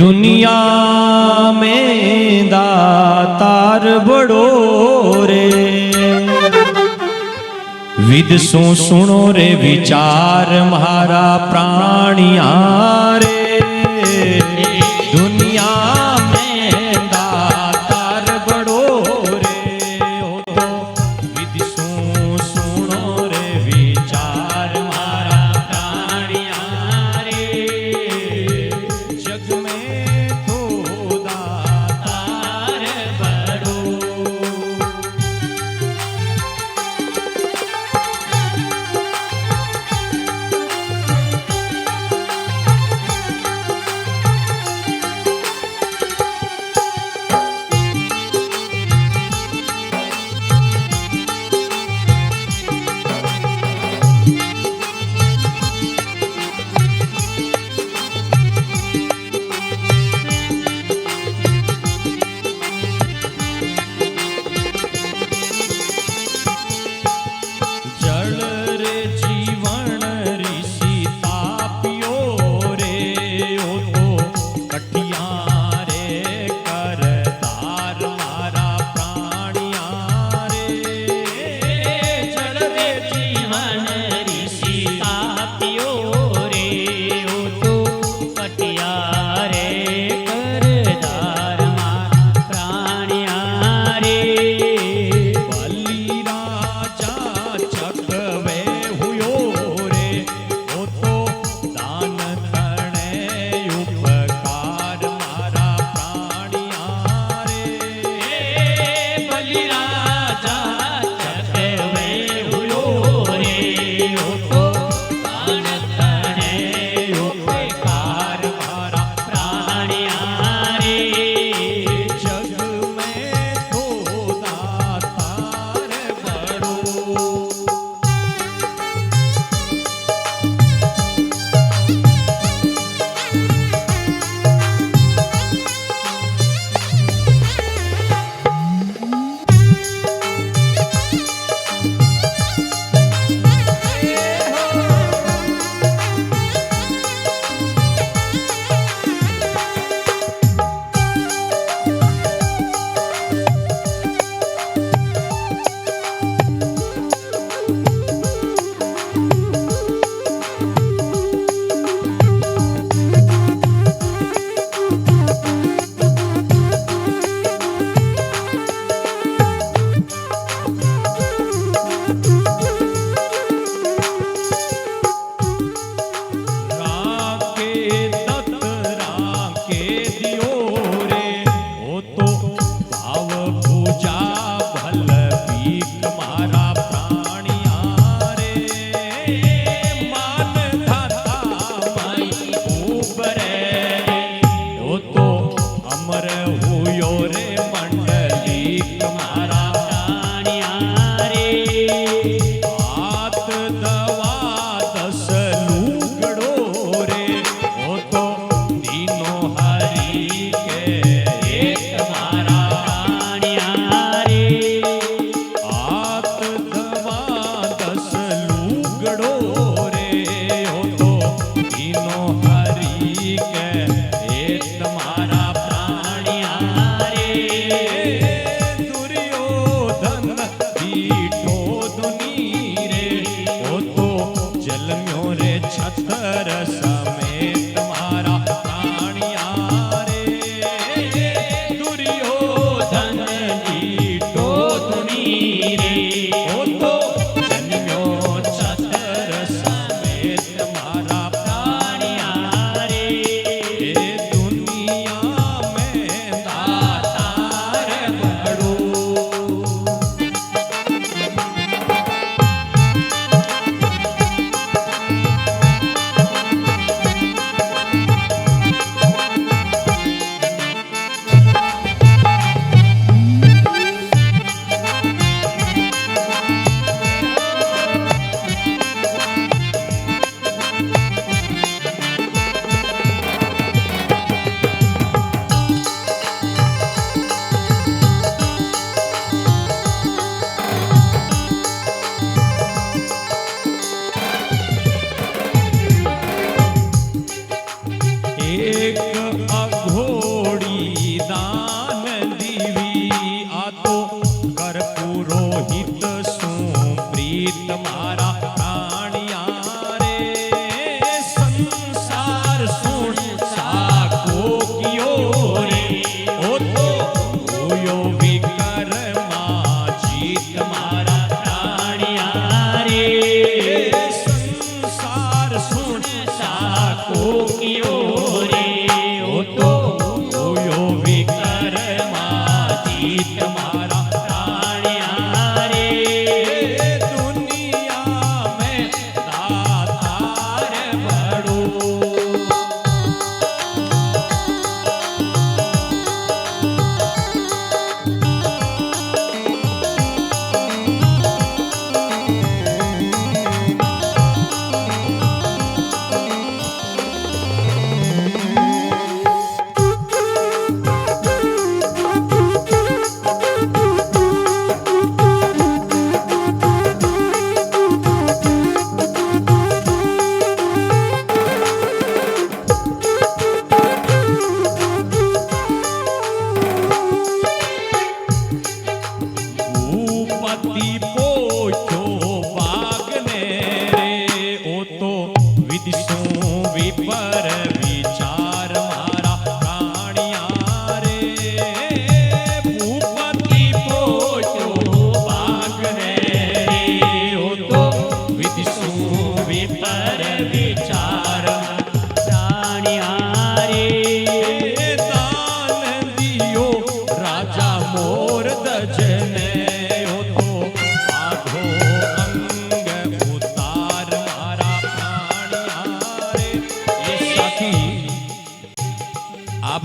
दुनिया में दातार बड़ो रे, विदसो सुनो रे विचार महारा प्राणिया रे। दुनिया में दातार बड़ो रे, हो तो विदसो सुनो रे विचार महारा प्राणिया रे। जग में तो दातार बड़ो। दुनिया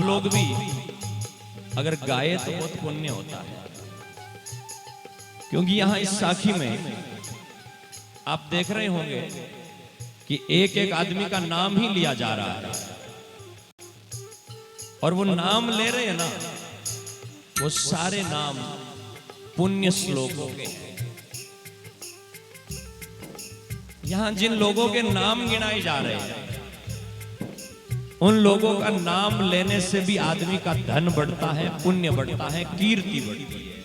लोग भी अगर गाए तो बहुत पुण्य होता है, क्योंकि यहां इस साखी में आप देख रहे होंगे कि एक एक आदमी का नाम ही लिया जा रहा है, और वो नाम ले रहे हैं ना, वो सारे नाम पुण्य श्लोकों के हैं। यहां जिन लोगों के नाम गिनाए जा रहे हैं, उन लोगों का नाम लेने से भी आदमी का धन बढ़ता है, पुण्य बढ़ता है, कीर्ति बढ़ती है।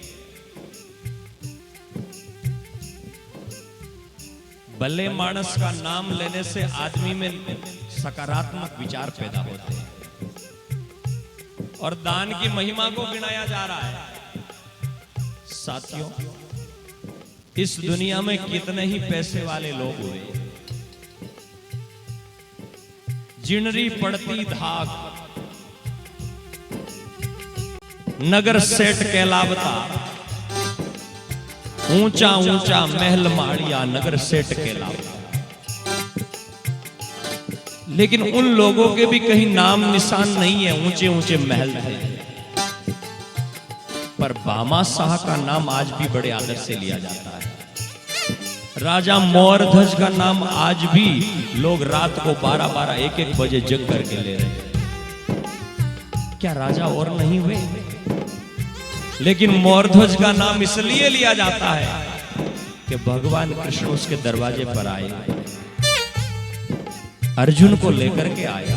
भले मानस का नाम लेने से आदमी में सकारात्मक विचार पैदा होते हैं, और दान की महिमा को गिनाया जा रहा है। साथियों, इस दुनिया में कितने ही पैसे वाले लोग हुए, जिनरी पड़ती धाक नगर सेठ कहलावता, ऊंचा ऊंचा महल माड़िया नगर सेठ कहलावता। लेकिन उन लोगों के भी कहीं नाम निशान नहीं है, ऊंचे ऊंचे महल थे, पर बामा शाह का नाम आज भी बड़े आदर से लिया जाता है। राजा मोरध्वज का नाम आज भी लोग रात को 12-12, 1-1 बजे जग करके ले रहे हैं। क्या राजा और नहीं हुए? लेकिन मोरध्वज का नाम इसलिए लिया जाता है कि भगवान कृष्ण उसके दरवाजे पर आए, अर्जुन को लेकर के आए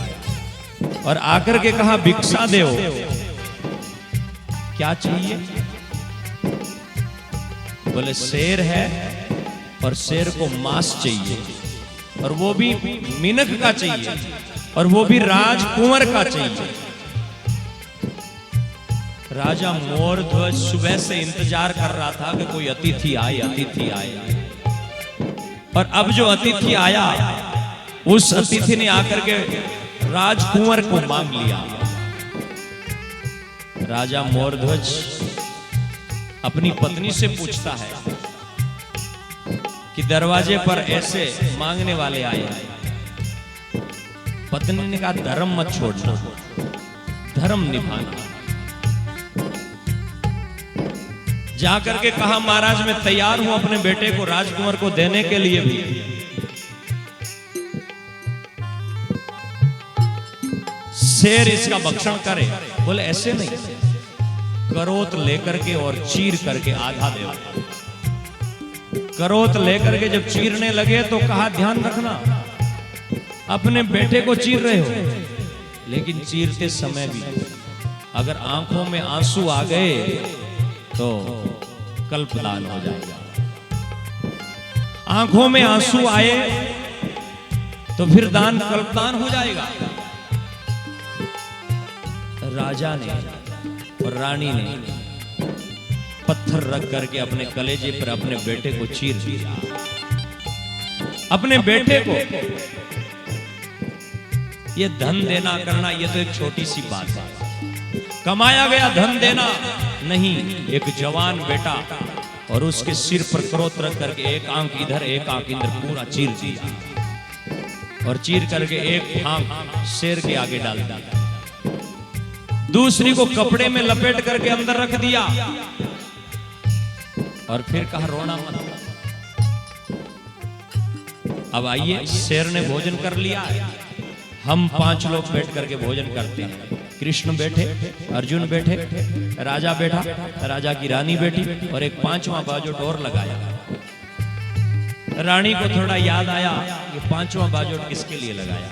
और आकर के कहा भिक्षा दो, क्या चाहिए? बोले शेर है और शेर को मांस चाहिए, और वो भी मिनख का चाहिए, और वो भी राजकुंवर का चाहिए। राजा मोरध्वज सुबह से इंतजार कर रहा था कि कोई अतिथि आए, अतिथि आए, और अब जो अतिथि आया उस अतिथि ने आकर के राजकुंवर को मांग लिया। राजा मोरध्वज अपनी पत्नी से पूछता है कि दरवाजे पर ऐसे मांगने वाले आए हैं। पत्नी ने कहा धर्म मत छोड़ना, धर्म निभाना। जाकर के कहा महाराज मैं तैयार हूं अपने बेटे को राजकुंवर को देने के लिए भी। शेर इसका भक्षण करे। बोले ऐसे नहीं, करोत लेकर के और चीर करके आधा दे। करोत लेकर के जब चीरने लगे तो कहा ध्यान रखना, अपने बेटे को चीर रहे हो, लेकिन चीरते समय भी अगर आंखों में आंसू आ गए तो कल्पदान हो जाएगा। आंखों में आंसू आए तो फिर दान कल्पदान हो जाएगा। राजा ने और रानी ने पत्थर रख करके अपने कलेजे पर अपने बेटे को चीर दिया। अपने बेटे को ये धन देना करना ये तो एक छोटी सी बात है, कमाया गया धन देना नहीं। एक जवान बेटा और उसके सिर पर क्रोध रख करके एक आंख इधर एक आंख इधर पूरा चीर दिया, और चीर करके एक आंख शेर के आगे डाल दिया, दूसरी को कपड़े में लपेट करके अंदर रख दिया, और फिर कहा रोना मत। अब आइए, शेर ने भोजन कर लिया है, हम 5 लोग बैठ करके भोजन करते हैं। कृष्ण बैठे, अर्जुन बैठे, राजा बैठा, राजा की रानी बैठी, और एक 5वां बाजोट और लगाया। रानी को थोड़ा याद आया कि 5वां बाजोट किसके लिए लगाया,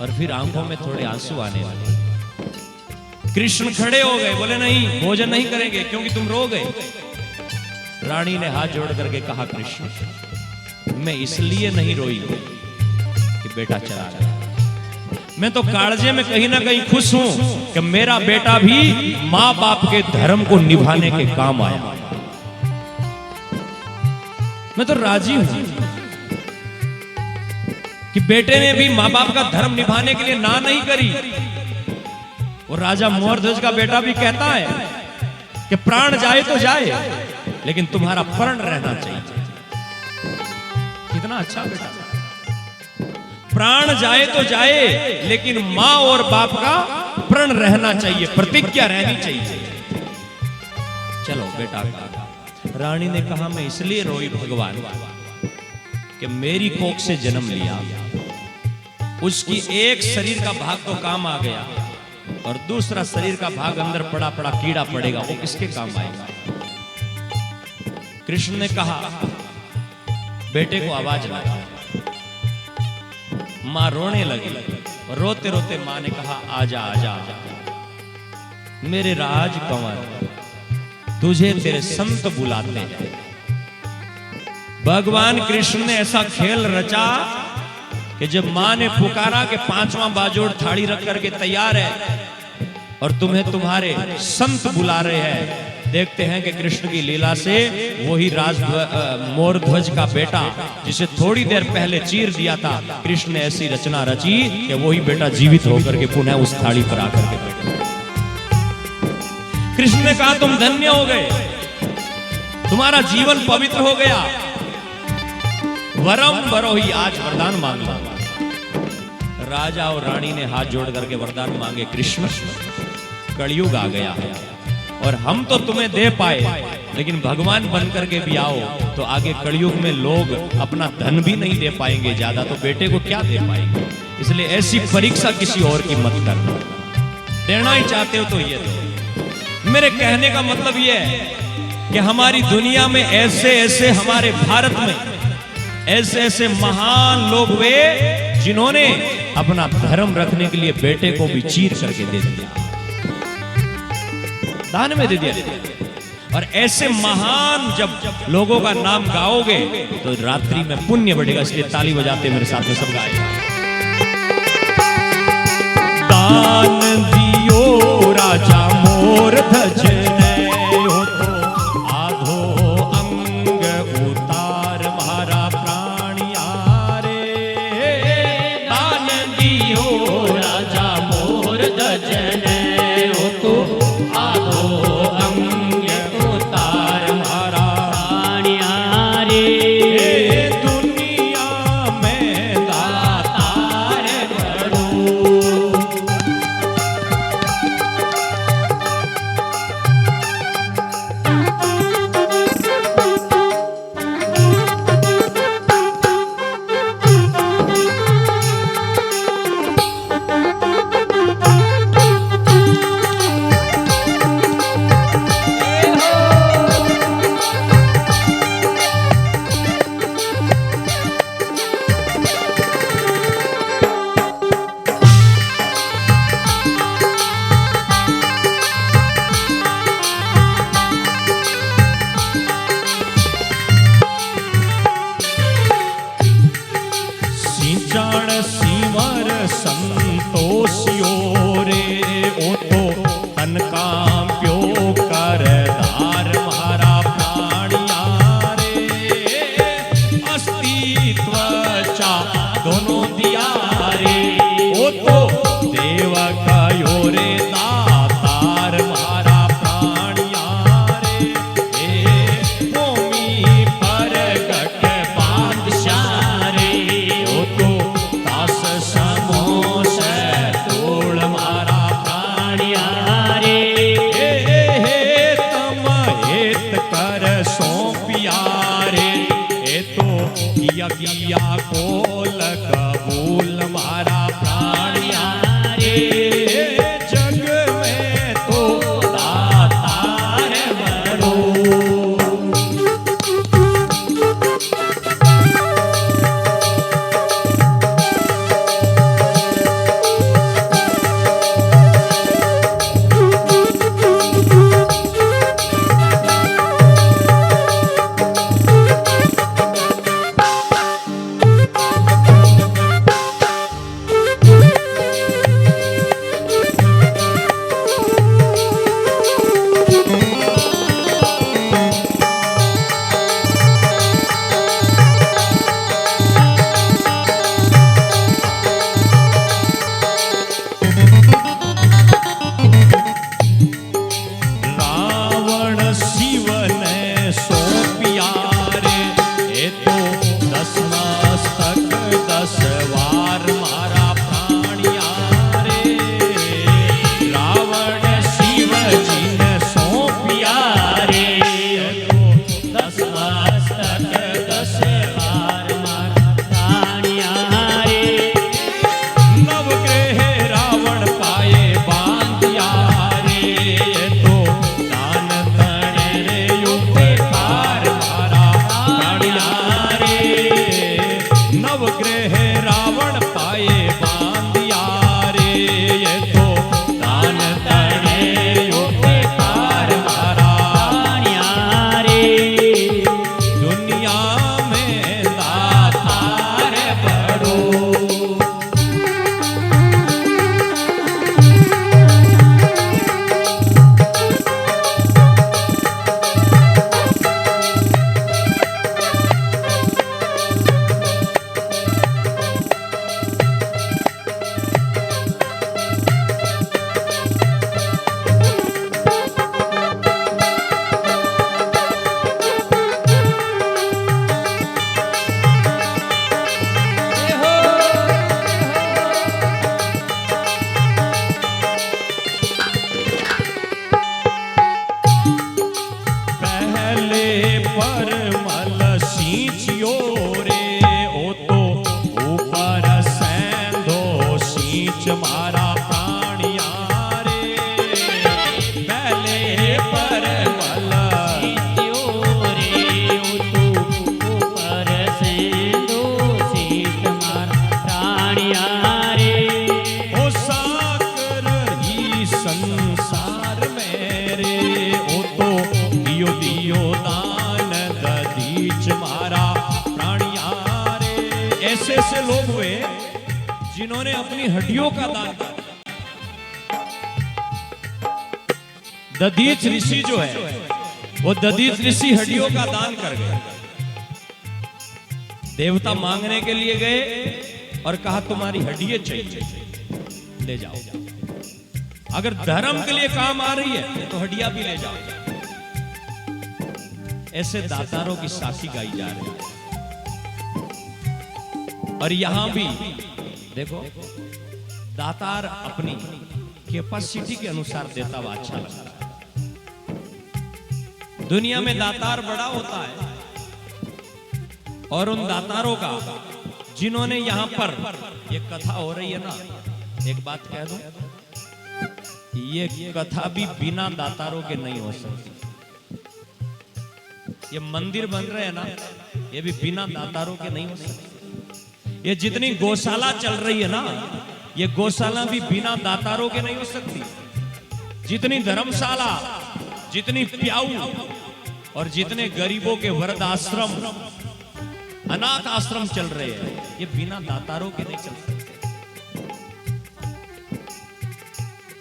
और फिर आंखों में थोड़े आंसू आने लगे। कृष्ण खड़े हो गए, बोले नहीं भोजन नहीं करेंगे क्योंकि तुम रो गए। रानी ने हाथ जोड़ करके कहा कृष्ण मैं इसलिए नहीं रोई कि बेटा चला गया, मैं तो कालजे में कहीं ना कहीं खुश हूं कि मेरा बेटा भी मां बाप के धर्म को निभाने के काम आया। मैं तो राजी हूं कि बेटे ने भी मां बाप का धर्म निभाने के लिए ना नहीं करी। और राजा मोरध्वज का बेटा भी कहता है कि प्राण जाए तो जाए, लेकिन तुम्हारा प्रण रहना चाहिए। कितना अच्छा बेटा, प्राण जाए तो जाए लेकिन मां और बाप का प्रण रहना चाहिए, प्रतिज्ञा रहनी चाहिए। चलो बेटा का रानी ने कहा मैं इसलिए रोई भगवान कि मेरी कोख से जन्म लिया, उसकी एक शरीर का भाग तो काम आ गया और दूसरा शरीर का भाग अंदर पड़ा पड़ा कीड़ा पड़ेगा, वो किसके काम आएगा। कृष्ण ने कहा बेटे को आवाज लगा, मां रोने लगी। रोते रोते मां ने कहा आजा आजा आजा मेरे राजकुमार, तुझे तेरे संत बुलाते हैं। भगवान कृष्ण ने ऐसा खेल रचा कि जब मां ने पुकारा कि पांचवा बाजोड़ थाली रख करके तैयार है और तुम्हें तुम्हारे संत बुला रहे हैं, देखते हैं कि कृष्ण की लीला से वही मोर ध्वज का बेटा जिसे थोड़ी देर पहले चीर दिया था, कृष्ण ने ऐसी रचना रची कि वही बेटा जीवित होकर के पुनः उस थाली पर आकर के बैठा। कृष्ण ने कहा तुम धन्य हो गए, तुम्हारा जीवन पवित्र हो गया, वरम बरोही, आज वरदान मांग लो। राजा और रानी ने हाथ जोड़ करके वरदान मांगे। कृष्ण कलयुग आ गया है और हम तो तुम्हें दे पाए, लेकिन भगवान बन करके भी आओ तो आगे कलयुग में लोग अपना धन भी नहीं दे पाएंगे ज्यादा, तो बेटे को क्या दे पाएंगे। इसलिए ऐसी परीक्षा किसी और की मत करना, देना ही चाहते हो तो ये दो। मेरे कहने का मतलब ये है कि हमारी दुनिया में ऐसे ऐसे, हमारे भारत में ऐसे ऐसे महान लोग वे जिन्होंने अपना धर्म रखने के लिए बेटे को भी चीर करके दे दिया, दान में दे दिया। और ऐसे महान जब लोगों का नाम गाओगे तो रात्रि में पुण्य बढ़ेगा, इसलिए ताली बजाते मेरे साथ में सब गाए। दान दियो राजा मोर ध्वज ने, हो तो आधो अंग उतार मारा प्राणिया रे। दान दियो राजा मोर ध्वज ने, हो तो आधो अंग उतार मारा प्राणिया रे। दुनिया में दातार बड़ो। संसार मेरे ओ तो दियो दियो दान दधीच मारा प्राणिया रे। ऐसे ऐसे लोग हुए जिन्होंने अपनी हड्डियों का दान किया। दधीच ऋषि जो है वो दधीच ऋषि हड्डियों का दान कर गए। देवता मांगने के लिए गए और कहा तुम्हारी हड्डियां चाहिए, ले जाओ। अगर धर्म के लिए काम आ रही है तो हड्डियां भी ले जाओ। ऐसे दातारों की साखी गाई जा रही है। और यहां भी देखो, दातार अपनी कैपेसिटी के अनुसार देता हुआ अच्छा लगता है। दुनिया में दातार बड़ा होता है और उन दातारों का जिन्होंने यहां पर ये कथा हो रही है ना, एक बात कह दूं, ये कथा भी बिना दातारों के नहीं हो सकती। ये मंदिर बन रहे हैं ना, ये भी बिना दातारों के नहीं हो सकती। ये जितनी गौशाला चल रही है ना, ये गौशाला भी बिना दातारों के नहीं हो सकती। जितनी धर्मशाला, जितनी प्याऊ और जितने गरीबों के वृद्ध आश्रम, अनाथ आश्रम चल रहे हैं, ये बिना दातारों के नहीं चल सकते।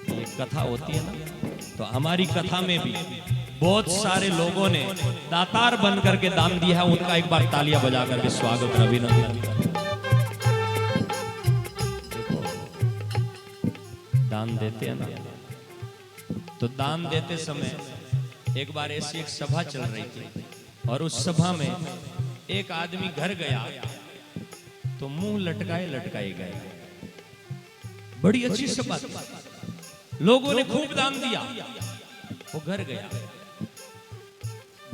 ये कथा होती है ना, तो हमारी कथा में भी बहुत सारे लोगों ने दातार बन करके दान दिया है। उनका एक बार तालियां बजा करके स्वागत अभिनंदन। दान देते हैं ना, तो दान देते समय एक बार ऐसी एक सभा चल रही थी और उस सभा में एक आदमी घर गया तो मुंह लटकाए लटकाए गए। बड़ी अच्छी सभा थी, लोगों ने खूब दान दिया। वो घर गया,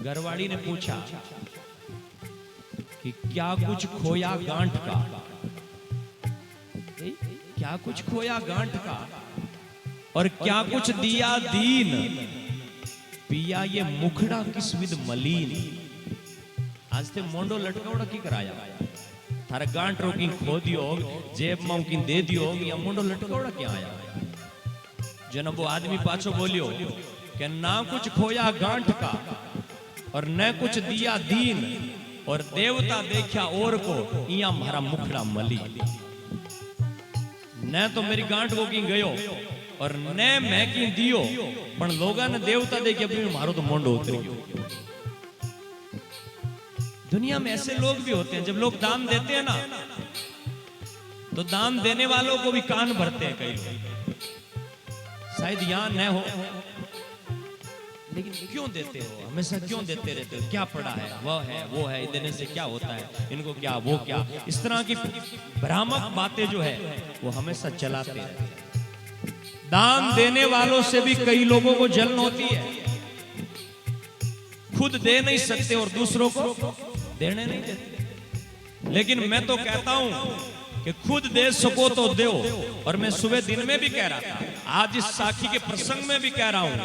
घरवाड़ी ने पूछा कि क्या कुछ खोया गांठ का? क्या कुछ खोया गांठ का? और क्या कुछ दिया दीन? पिया ये मुखड़ा किस विद मलीन। आज ते मोंडो लटकावड़ा की कराया, थारे गांठ रोकी खो दियो, जेब में की दे दियो, या मोंडो लटकावड़ा क्या आया? जन वो आदमी पाछो बोलियो कि ना कुछ खोया गांठ का और न कुछ दिया दीन, और देवता देखा और को इया मारा मुखड़ा मली। न तो मेरी गांठ वो की गयो और न मैं की दियो, पण लोगा ने देवता देखे भी मारो तो मोंडो उतर गयो। दुनिया में ऐसे लोग भी होते हैं, जब लोग दान देते हैं ना, तो दान देने वालों को भी कान भरते हैं कई लोग। शायद यहां न हो, लेकिन क्यों देते हो, हमेशा क्यों देते रहते हो? क्या पड़ा है, वो है, देने से क्या होता है, इनको क्या, वो क्या, इस तरह की भ्रामक बातें जो है वो हमेशा चलाते हैं। दान देने वालों से भी कई लोगों को जलन होती है। खुद दे नहीं सकते और दूसरों को देने नहीं देते। लेकिन मैं तो कहता हूं कि खुद दे सको तो दो। और मैं सुबह दिन में भी कह रहा था, आज इस साखी के प्रसंग में भी कह रहा हूं,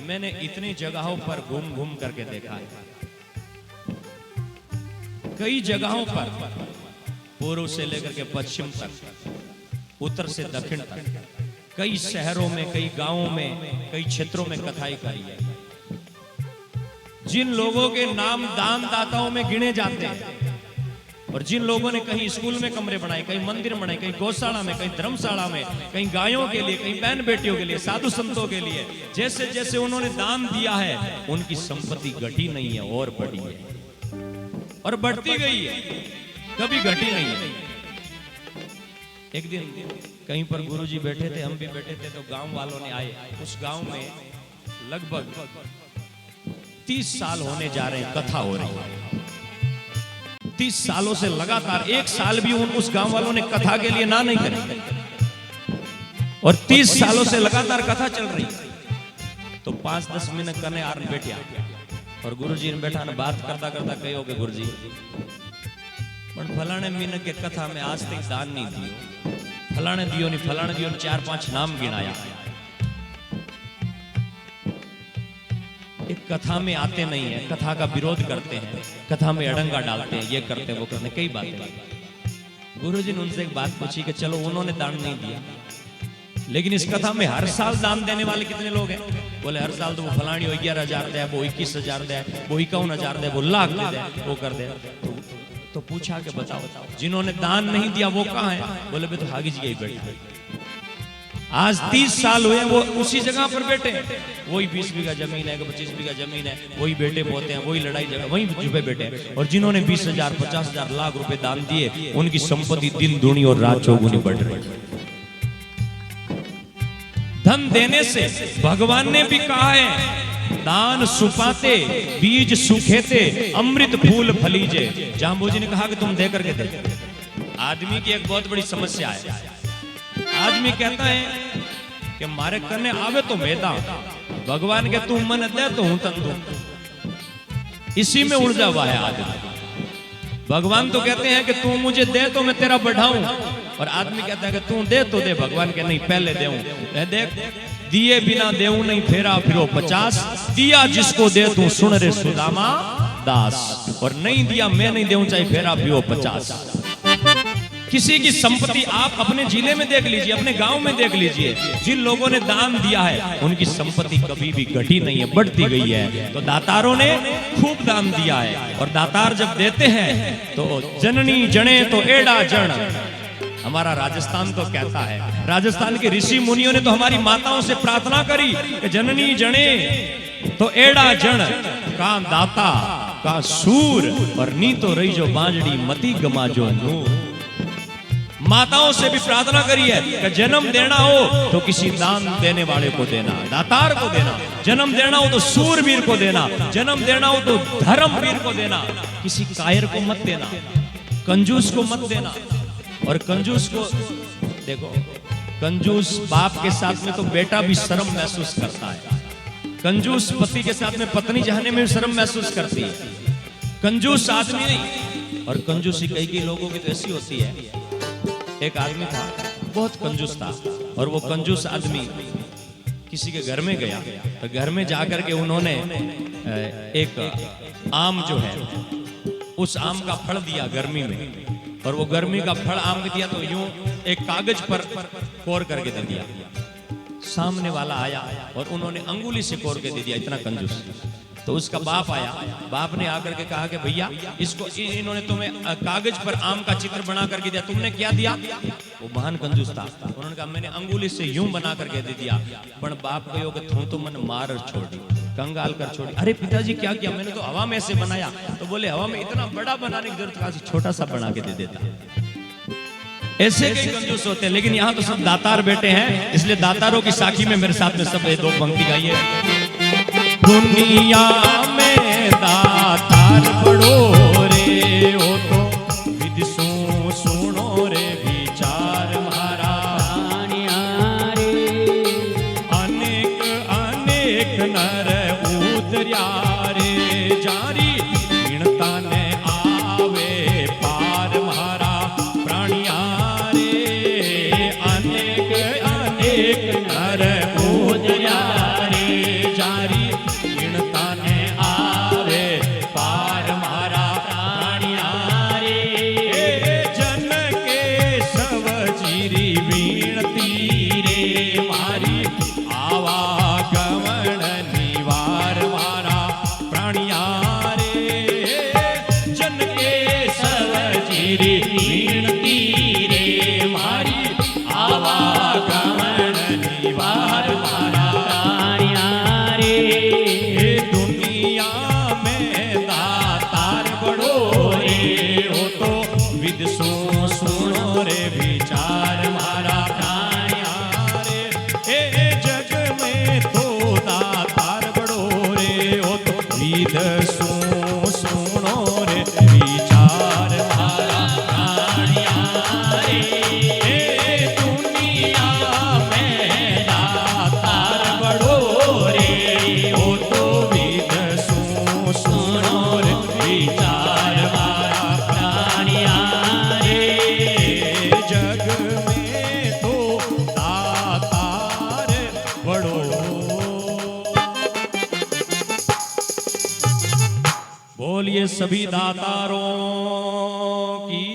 मैंने इतनी जगहों पर घूम घूम करके देखा है। कई जगहों पर, पूर्व से लेकर के पश्चिम तक, उत्तर से दक्षिण तक, कई शहरों में, कई गांवों में, कई क्षेत्रों में कथाएं करी है। जिन लोगों के नाम दान दाताओं में गिने जाते हैं, और जिन लोगों ने कहीं स्कूल में कमरे बनाए, कहीं मंदिर बनाए, कहीं गौशाला में, कहीं धर्मशाला में, कहीं गायों के लिए, कहीं बहन बेटियों के लिए, साधु संतों के लिए, जैसे जैसे उन्होंने दान दिया है, उनकी संपत्ति घटी नहीं है और बढ़ी है और बढ़ती गई है, कभी घटी नहीं है। एक दिन कहीं पर गुरुजी बैठे थे, हम भी बैठे थे, तो गांव वालों ने आए। उस गांव में लगभग 30 साल होने जा रहे हैं, कथा हो रही है। 30 सालों से लगातार, एक साल भी उस गांव वालों ने कथा के लिए ना नहीं करी, और 30 सालों से लगातार कथा चल रही है। तो 5-10 मिनट करने आर बैठा, और गुरुजी ने बैठा ने बात करता करता कहो कि गुरुजी, पण फलाने मीन के कथा में आज तक दान नहीं दियो, फलाने दियो नहीं, फलाने दियो नहीं, 4-5 नाम गिनाया। एक कथा में आते नहीं है, कथा का विरोध करते हैं, कथा में अड़ंगा डालते हैं, ये करते वो करते, कई बातें। गुरुजी ने उनसे एक बात पूछी कि चलो उन्होंने दान नहीं दिया, लेकिन इस कथा में हर साल दान देने वाले कितने लोग हैं? बोले हर साल तो वो फलानी हो 11,000 दे, वो 21,000 दे, वो 51,000 दे, वो लाख दे दे, वो कर दे। तो पूछा कि बताओ जिन्होंने दान नहीं दिया वो कहाँ है? बोले बे तो हागी जी यही बैठे, आज 30 साल हुए वो उसी जगह पर बैठे, वही 20 बीघा जमीन है, 25 बीघा जमीन है, वही बेटे पोते हैं, वही लड़ाई जगह, वही जुबे बैठे हैं। और जिन्होंने 20,000 50,000 लाख रुपए दान दिए उनकी संपत्ति दिन दूनी और रात चौगुनी बढ़ रही है। धन देने से भगवान ने भी कहा है दान सुपाते बीज सुखेते अमृत फूल फलीजे। जाम्बू जी ने कहा कि तुम दे करके दे। आदमी की एक बहुत बड़ी समस्या है, आदमी कहता है कि मारे करने आवे तो मेदा, भगवान के तू मन दे तो हूं तन दूं, इसी में उलझा हुआ है आदमी। भगवान तो कहते हैं कि तू मुझे दे तो मैं तेरा बढ़ाऊं, और आदमी कहता है कि तू दे तो दे, भगवान के नहीं पहले देऊं। देख दिए बिना देऊं नहीं फेरा फिरो 50, दिया जिसको दे तू सुन रे सुदामा दास, और नहीं दिया मैं नहीं देऊं चाहे फेरा फिरो 50। किसी की संपत्ति आप अपने जिले में देख लीजिए, अपने गांव में देख लीजिए, जिन लोगों ने दान दिया है उनकी संपत्ति कभी भी घटी नहीं है, बढ़ती गई है। तो दातारों ने खूब दान दिया है, और दातार जब देते हैं तो जननी जने तो एड़ा जन। हमारा राजस्थान तो कहता है, राजस्थान के ऋषि मुनियों ने तो हमारी माताओं से प्रार्थना करी कि जननी जने तो एड़ा जन का दाता का सूर, और नी तो रही जो बांजड़ी मती गमा जो नूर। माताओं से भी प्रार्थना करी है कि जन्म देना हो तो किसी दान देने वाले को देना, दातार को देना। जन्म देना हो तो सूरवीर को देना, जन्म देना हो तो धर्मवीर को देना, किसी कायर को मत देना, कंजूस को मत देना। और कंजूस को देखो, कंजूस बाप के साथ में तो बेटा भी शर्म महसूस करता है, कंजूस पति के साथ में पत्नी जाने में भी शर्म महसूस करती है, कंजूस आदमी नहीं। और कंजूसी कई लोगों की तो ऐसी होती है। एक आदमी था बहुत कंजूस था, और वो कंजूस आदमी किसी के घर में गया, तो घर में जाकर के उन्होंने एक आम जो है उस आम का फल दिया गर्मी में, और वो गर्मी का फल आम दिया तो यूं एक कागज पर कोर करके दे दिया। सामने वाला आया और उन्होंने अंगुली से कोर के दे दिया, इतना कंजूस। तो उसका बाप आया, बाप ने आकर के कहा कि भैया इसको इन्होंने तुम्हें कागज पर आम का चित्र बना करके दिया, तुमने क्या दिया? वो महान कंजूस था, उन्होंने कहा मैंने अंगुली से यूं बना करके दे दिया। पर बाप कहो कि तू तो मन मार छोड़ी, कंगाल कर छोड़ी। अरे पिताजी क्या किया? मैंने तो हवा में ऐसे बनाया। तो बोले हवा में इतना बड़ा बनाने की जरूरत कहां, छोटा सा बना के दे देता। ऐसे कई कंजूस होते हैं, लेकिन यहाँ तो सब दातार बेटे हैं, इसलिए दातारों की साखी में मेरे साथ में सब दो पंक्ति गाइए। दुनिया में दातार बड़ो रे हो तो विदिशो सुनो रे विचार मारा रे, अनेक अनेक नर उतर्या रे जारी, गिनता ने आवे पार मारा प्राणिया रे, अनेक अनेक नर उतर्या रे जारी, सभी दातारों की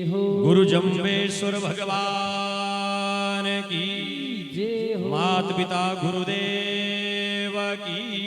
गुरु जम्बेश्वर भगवान की, मात पिता गुरुदेव की